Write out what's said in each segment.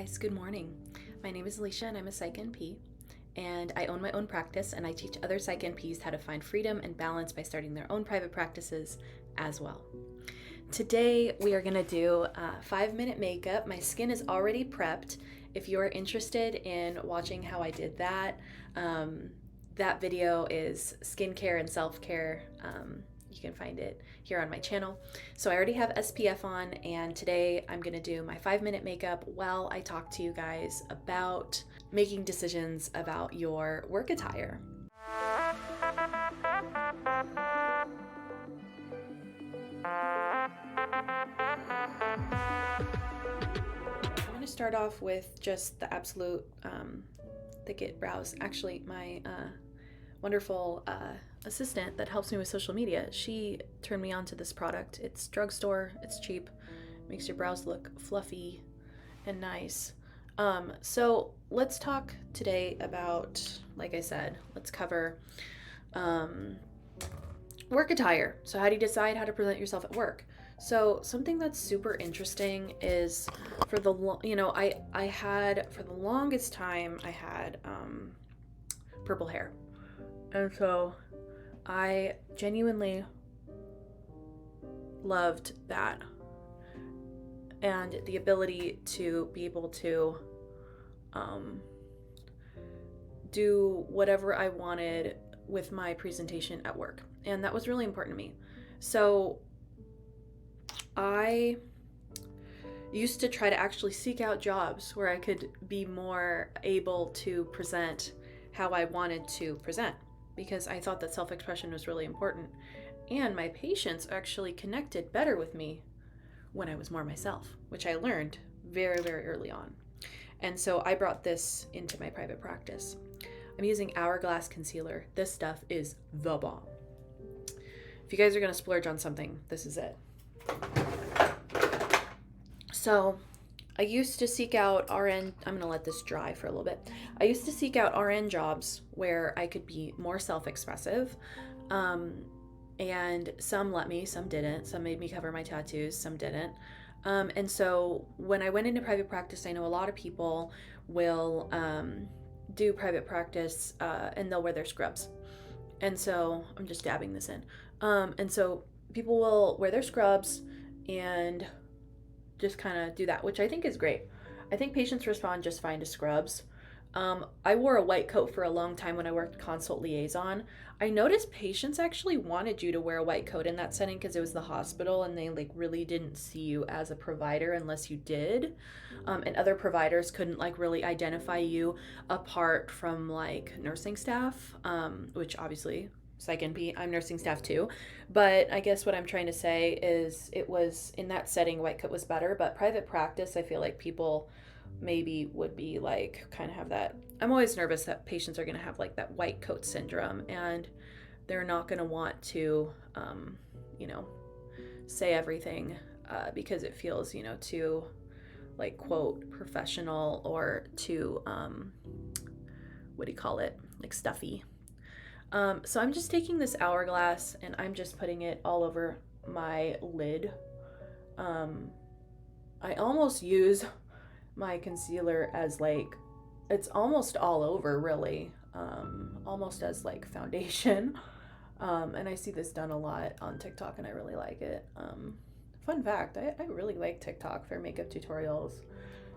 Guys, good morning. My name is Alicia and I'm a Psych NP, and I own my own practice and I teach other Psych NPs how to find freedom and balance by starting their own private practices as well. Today we are going to do 5-minute makeup. My skin is already prepped. If you're interested in watching how I did that, that video is skincare and self-care. You can find it here on my channel. So I already have SPF on, and today I'm gonna do my 5-minute makeup while I talk to you guys about making decisions about your work attire. I'm gonna start off with just the absolute thicket brows. Actually, my wonderful assistant that helps me with social media, she turned me on to this product. It's drugstore, it's cheap, makes your brows look fluffy and nice. So let's talk today about, like I said, let's cover work attire. So how do you decide how to present yourself at work? So something that's super interesting is for the I had for the longest time I had purple hair. And so I genuinely loved that, and the ability to be able to do whatever I wanted with my presentation at work. And that was really important to me. So I used to try to actually seek out jobs where I could be more able to present how I wanted to present, because I thought that self-expression was really important. And my patients actually connected better with me when I was more myself, which I learned very, very early on. And so I brought this into my private practice. I'm using Hourglass concealer. This stuff is the bomb. If you guys are gonna splurge on something, this is it. So I used to seek out RN, I'm gonna let this dry for a little bit. I used to seek out RN jobs where I could be more self-expressive. And some let me, some didn't. Some made me cover my tattoos, some didn't. And so when I went into private practice, I know a lot of people will do private practice and they'll wear their scrubs. And so I'm just dabbing this in. And so people will wear their scrubs and just kind of do that, which I think is great. I think patients respond just fine to scrubs. I wore a white coat for a long time when I worked consult liaison. I noticed patients actually wanted you to wear a white coat in that setting because it was the hospital and they really didn't see you as a provider unless you did. And other providers couldn't really identify you apart from nursing staff, which obviously Psych NP, I'm nursing staff too. But I guess what I'm trying to say is it was in that setting, white coat was better, but private practice, I feel like people maybe would be kind of have that. I'm always nervous that patients are going to have that white coat syndrome, and they're not going to want to, say everything because it feels, too, quote, professional or too, what do you call it? Stuffy. So I'm just taking this Hourglass and I'm just putting it all over my lid. I almost use my concealer as it's almost all over really, almost as foundation. And I see this done a lot on TikTok and I really like it. Fun fact, I really like TikTok for makeup tutorials.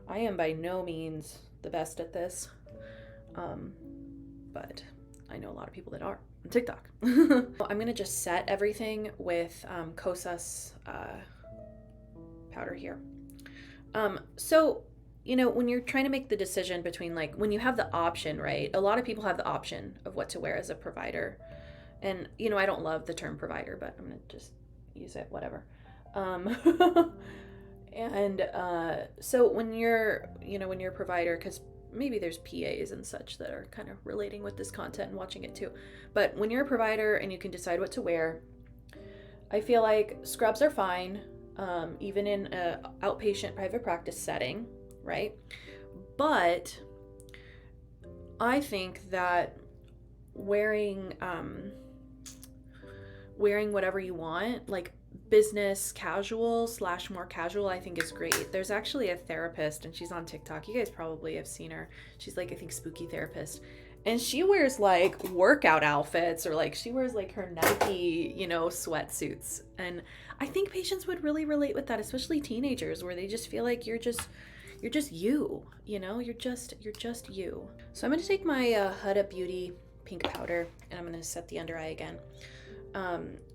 I am by no means the best at this, but I know a lot of people that are on TikTok. I'm gonna just set everything with Kosas powder here. So when you're trying to make the decision between when you have the option, right? A lot of people have the option of what to wear as a provider. And I don't love the term provider, but I'm gonna just use it, whatever. And so when you're a provider, because maybe there's PAs and such that are kind of relating with this content and watching it too. But when you're a provider and you can decide what to wear, I feel like scrubs are fine, even in an outpatient private practice setting, right? But I think that wearing whatever you want, business casual / more casual, I think is great. There's actually a therapist, and she's on TikTok. You guys probably have seen her. She's like, I think, spooky therapist. And she wears like workout outfits, or like she wears like her Nike, sweatsuits. And I think patients would really relate with that, especially teenagers, where they just feel like you're just you, you're just you. So I'm going to take my Huda Beauty pink powder, and I'm going to set the under eye again.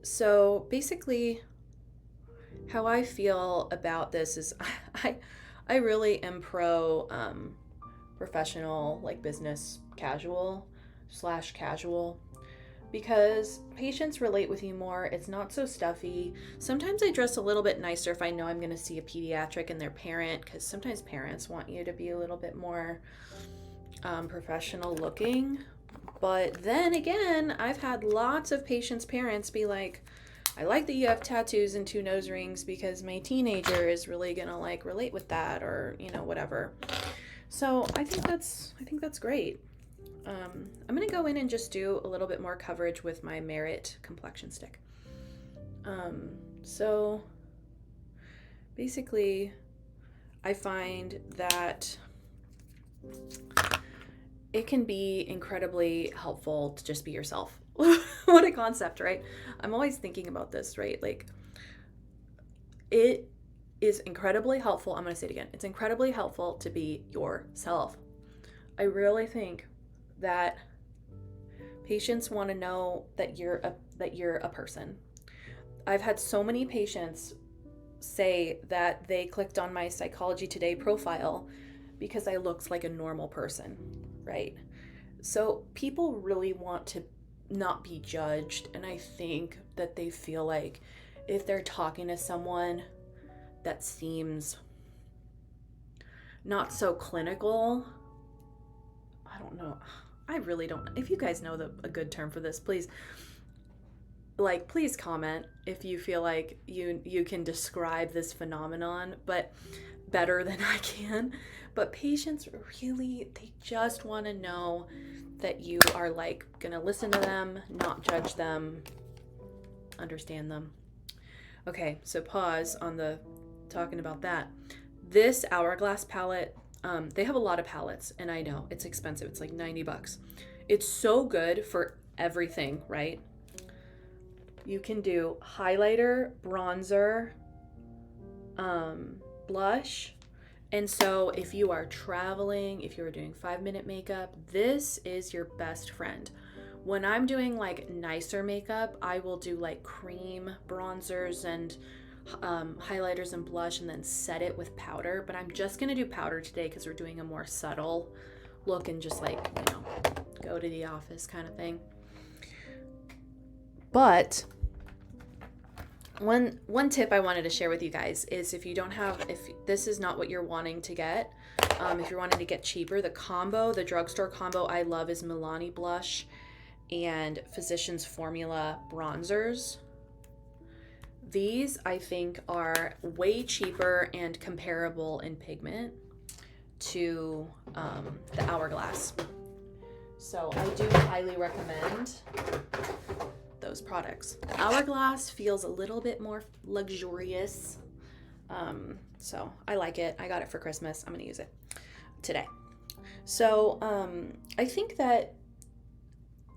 So basically how I feel about this is I really am pro professional, like business casual / casual, because patients relate with you more. It's not so stuffy. Sometimes I dress a little bit nicer if I know I'm going to see a pediatric and their parent, because sometimes parents want you to be a little bit more professional looking. But then again, I've had lots of patients' parents be like, I like that you have tattoos and 2 nose rings because my teenager is really gonna like relate with that, or whatever. So I think that's great. I'm gonna go in and just do a little bit more coverage with my Merit complexion stick. So basically, I find that it can be incredibly helpful to just be yourself. What a concept, right? I'm always thinking about this, right? Like, it is incredibly helpful. I'm going to say it again. It's incredibly helpful to be yourself. I really think that patients want to know that you're a person. I've had so many patients say that they clicked on my Psychology Today profile because I looked like a normal person, right? So people really want to not be judged, and I think that they feel like if they're talking to someone that seems not so clinical, I don't know. I really don't. If you guys know a good term for this, please comment if you feel like you can describe this phenomenon, but better than I can. But patients really, they just want to know that you are like gonna listen to them, not judge them, understand them. Okay, so pause on the talking about that. This Hourglass palette, they have a lot of palettes, and I know it's expensive. It's like $90. It's so good for everything, right? You can do highlighter, bronzer, blush. And so if you are traveling, if you're doing 5-minute makeup, this is your best friend. When I'm doing like nicer makeup, I will do like cream bronzers and highlighters and blush, and then set it with powder. But I'm just gonna do powder today because we're doing a more subtle look and just like, go to the office kind of thing. But one tip I wanted to share with you guys is if this is not what you're wanting to get, if you're wanting to get cheaper, the drugstore combo I love is Milani blush and Physicians Formula bronzers. These I think are way cheaper and comparable in pigment to the Hourglass. So I do highly recommend those products. The Hourglass feels a little bit more luxurious. So I like it. I got it for Christmas. I'm going to use it today. So I think that,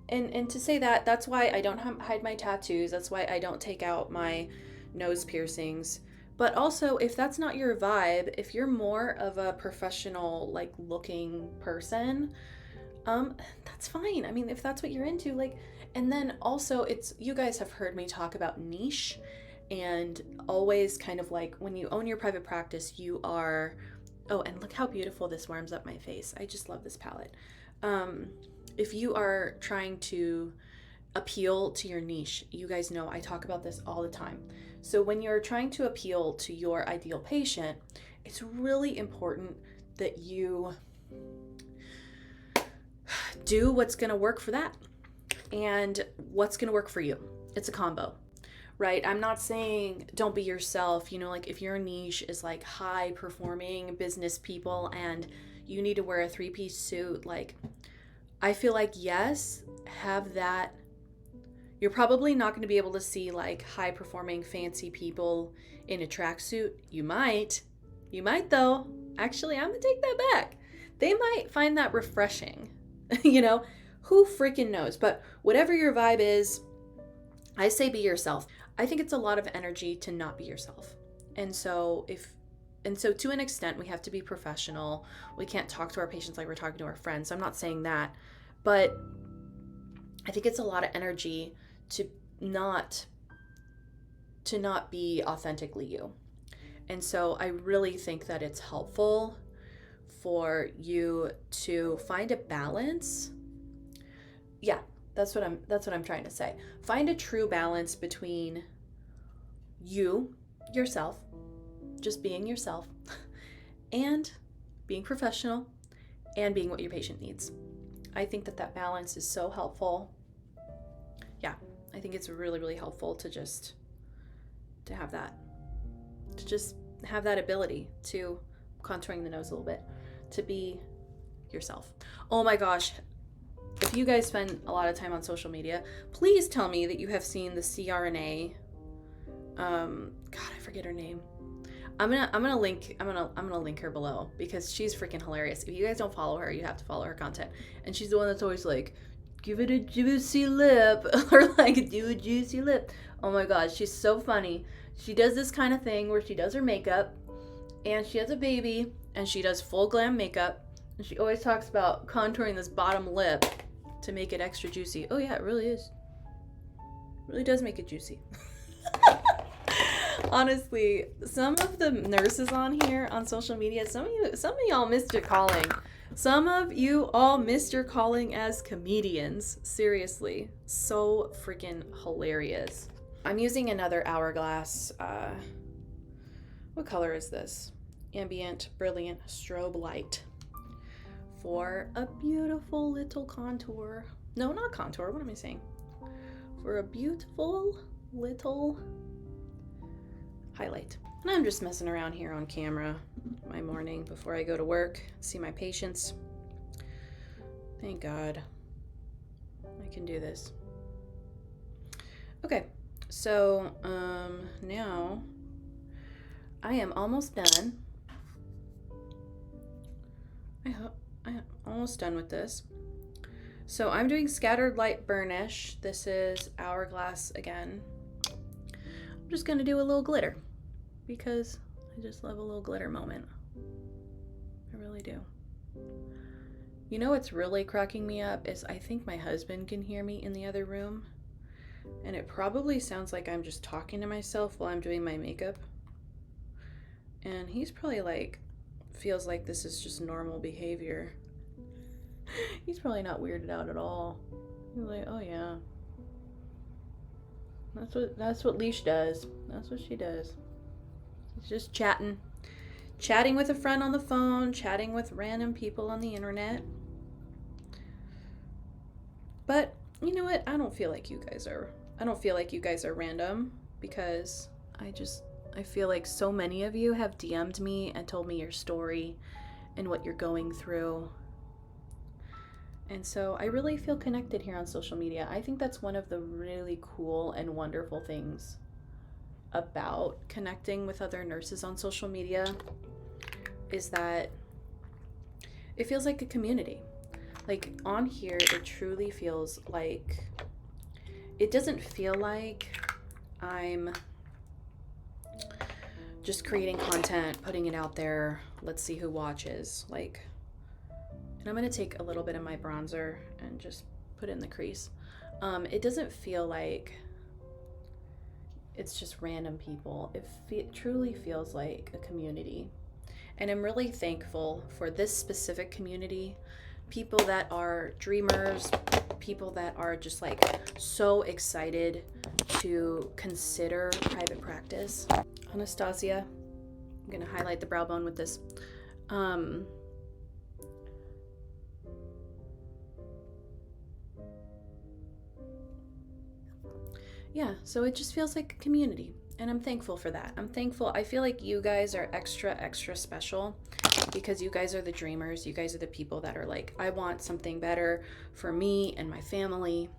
and to say that's why I don't hide my tattoos. That's why I don't take out my nose piercings. But also, if that's not your vibe, if you're more of a professional, like, looking person, that's fine. I mean, if that's what you're into, like, and then also you guys have heard me talk about niche, and always kind of like when you own your private practice, you are, oh, and look how beautiful this warms up my face. I just love this palette. If you are trying to appeal to your niche, you guys know I talk about this all the time. So when you're trying to appeal to your ideal patient, it's really important that you do what's going to work for that and what's going to work for you. It's a combo, right? I'm not saying don't be yourself. Like if your niche is like high performing business people and you need to wear a 3-piece suit, like I feel like, yes, have that. You're probably not going to be able to see like high performing fancy people in a tracksuit. You might though. Actually, I'm going to take that back. They might find that refreshing. You know, who freaking knows? But whatever your vibe is, I say be yourself. I think it's a lot of energy to not be yourself. And so to an extent, we have to be professional. We can't talk to our patients like we're talking to our friends. I'm not saying that, but I think it's a lot of energy to not be authentically you. And so I really think that it's helpful for you to find a balance. Yeah, that's what I'm trying to say. Find a true balance between yourself, just being yourself, and being professional, and being what your patient needs. I think that balance is so helpful. Yeah, I think it's really, really helpful to have that ability to contouring the nose a little bit, to be yourself. Oh my gosh. If you guys spend a lot of time on social media, please tell me that you have seen the CRNA. God, I forget her name. I'm gonna link her below because she's freaking hilarious. If you guys don't follow her, you have to follow her content. And she's the one that's always like, give it a juicy lip, or like, do a juicy lip. Oh my god, she's so funny. She does this kind of thing where she does her makeup, and she has a baby, and she does full glam makeup, and she always talks about contouring this bottom lip to make it extra juicy. Oh yeah, it really is. It really does make it juicy. Honestly, some of the nurses on here on social media, some of y'all missed your calling. Some of you all missed your calling as comedians. Seriously, so freaking hilarious. I'm using another Hourglass. What color is this? Ambient, Brilliant Strobe Light for a beautiful little contour. No, not contour. What am I saying? For a beautiful little highlight. And I'm just messing around here on camera my morning before I go to work, see my patients. Thank God I can do this. Okay, so now I am almost done. I hope I'm almost done with this. So I'm doing Scattered Light Burnish. This is Hourglass again. I'm just gonna do a little glitter because I just love a little glitter moment. I really do. You know what's really cracking me up is I think my husband can hear me in the other room, and it probably sounds like I'm just talking to myself while I'm doing my makeup. And he's probably like, feels like this is just normal behavior. He's probably not weirded out at all. He's like, oh yeah. That's what Leash does. That's what she does. She's just chatting with a friend on the phone, chatting with random people on the internet. But you know what? I don't feel like you guys are random, because I feel like so many of you have DM'd me and told me your story and what you're going through. And so I really feel connected here on social media. I think that's one of the really cool and wonderful things about connecting with other nurses on social media, is that it feels like a community. Like on here, it truly feels like, it doesn't feel like I'm just creating content, putting it out there, let's see who watches. Like, and I'm going to take a little bit of my bronzer and just put it in the crease. It doesn't feel like it's just random people. It truly feels like a community. And I'm really thankful for this specific community. People that are dreamers, people that are just like so excited to consider private practice. Anastasia, I'm going to highlight the brow bone with this. Yeah, so it just feels like a community, and I'm thankful for that. I feel like you guys are extra special, because you guys are the dreamers. You guys are the people that are like, I want something better for me and my family.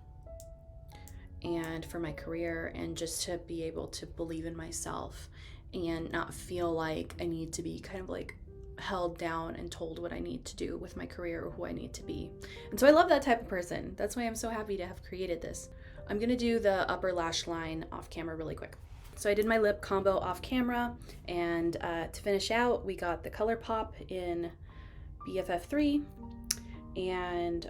and for my career, and just to be able to believe in myself and not feel like I need to be kind of like held down and told what I need to do with my career or who I need to be. And so I love that type of person. That's why I'm so happy to have created this. I'm gonna do the upper lash line off camera really quick. So I did my lip combo off camera, and to finish out, we got the ColourPop in BFF3 and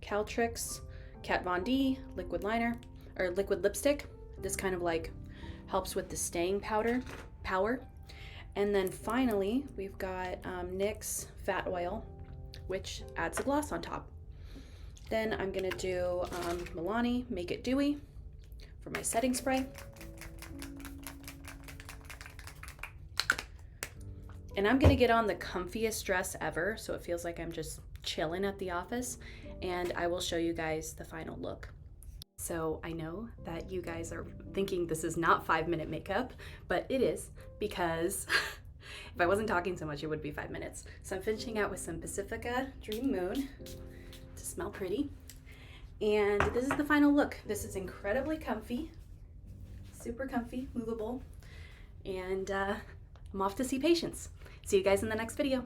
Caltrix Kat Von D liquid liner, or liquid lipstick. This kind of like helps with the staying power. And then finally, we've got NYX Fat Oil, which adds a gloss on top. Then I'm gonna do Milani Make It Dewy for my setting spray. And I'm gonna get on the comfiest dress ever, so it feels like I'm just chilling at the office, and I will show you guys the final look. So I know that you guys are thinking this is not 5-minute makeup, but it is, because if I wasn't talking so much, it would be 5 minutes. So I'm finishing out with some Pacifica Dream Moon to smell pretty. And this is the final look. This is incredibly comfy, super comfy, movable, and I'm off to see patients. See you guys in the next video.